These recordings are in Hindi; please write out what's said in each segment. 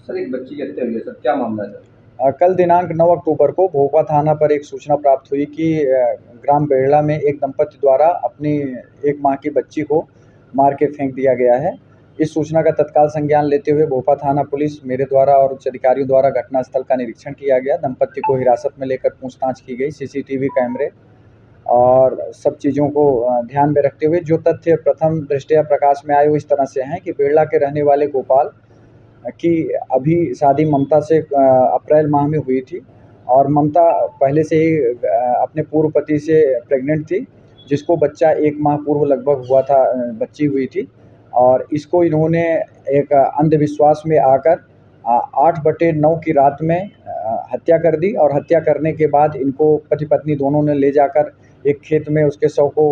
सर एक बच्ची की हत्या हुई है सर, क्या मामला है सर? कल दिनांक 9 अक्टूबर को भोपा थाना पर एक सूचना प्राप्त हुई कि ग्राम बेड़ला में एक दंपति द्वारा अपनी 1 माह की बच्ची को मार के फेंक दिया गया है। इस सूचना का तत्काल संज्ञान लेते हुए भोपा थाना पुलिस मेरे द्वारा और उच्च अधिकारियों द्वारा घटनास्थल का निरीक्षण किया गया। दंपति को हिरासत में लेकर पूछताछ की गई। सीसीटीवी कैमरे और सब चीज़ों को ध्यान में रखते हुए जो तथ्य प्रथम दृष्टया प्रकाश में आए वो इस तरह से हैं कि बेड़ला के रहने वाले गोपाल की अभी शादी ममता से अप्रैल माह में हुई थी और ममता पहले से ही अपने पूर्व पति से प्रेग्नेंट थी, जिसको बच्चा 1 माह पूर्व लगभग हुआ था, बच्ची हुई थी और इसको इन्होंने एक अंधविश्वास में आकर 8/9 की रात में हत्या कर दी और हत्या करने के बाद इनको पति पत्नी दोनों ने ले जाकर एक खेत में उसके शव को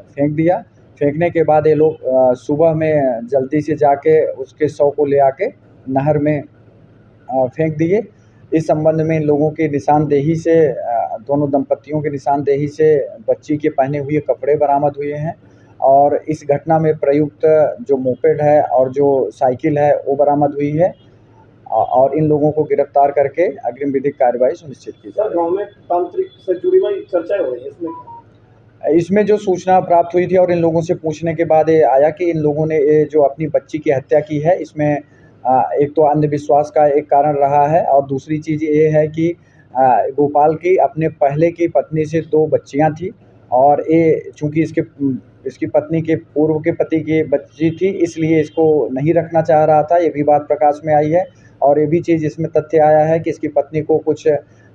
फेंक दिया। फेंकने के बाद ये लोग सुबह में जल्दी से जाके उसके शव को ले आके नहर में फेंक दिए। इस संबंध में इन लोगों की निशानदेही से दोनों दंपतियों की निशानदेही से बच्ची के पहने हुए कपड़े बरामद हुए हैं और इस घटना में प्रयुक्त जो मोपेड है और जो साइकिल है वो बरामद हुई है और इन लोगों को गिरफ्तार करके अग्रिम विधिक कार्रवाई सुनिश्चित की जाए। गाँव में तांत्रिक से जुड़ी हुई चर्चाएं हो रही है, इसमें जो सूचना प्राप्त हुई थी और इन लोगों से पूछने के बाद ये आया कि इन लोगों ने ये जो अपनी बच्ची की हत्या की है, इसमें एक तो अंधविश्वास का एक कारण रहा है और दूसरी चीज़ ये है कि गोपाल की अपने पहले की पत्नी से 2 बच्चियां थी और ये चूँकि इसकी पत्नी के पूर्व के पति की बच्ची थी, इसलिए इसको नहीं रखना चाह रहा था। ये भी बात प्रकाश में आई है और ये भी चीज़ इसमें तथ्य आया है कि इसकी पत्नी को कुछ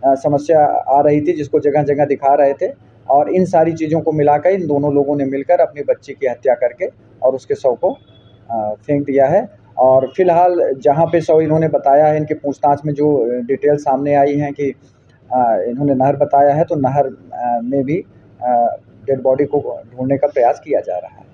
समस्या आ रही थी, जिसको जगह-जगह दिखा रहे थे और इन सारी चीज़ों को मिलाकर इन दोनों लोगों ने मिलकर अपनी बच्ची की हत्या करके और उसके शव को फेंक दिया है। और फिलहाल जहाँ पे शव इन्होंने बताया है, इनकी पूछताछ में जो डिटेल सामने आई हैं कि इन्होंने नहर बताया है, तो नहर में भी डेड बॉडी को ढूंढने का प्रयास किया जा रहा है।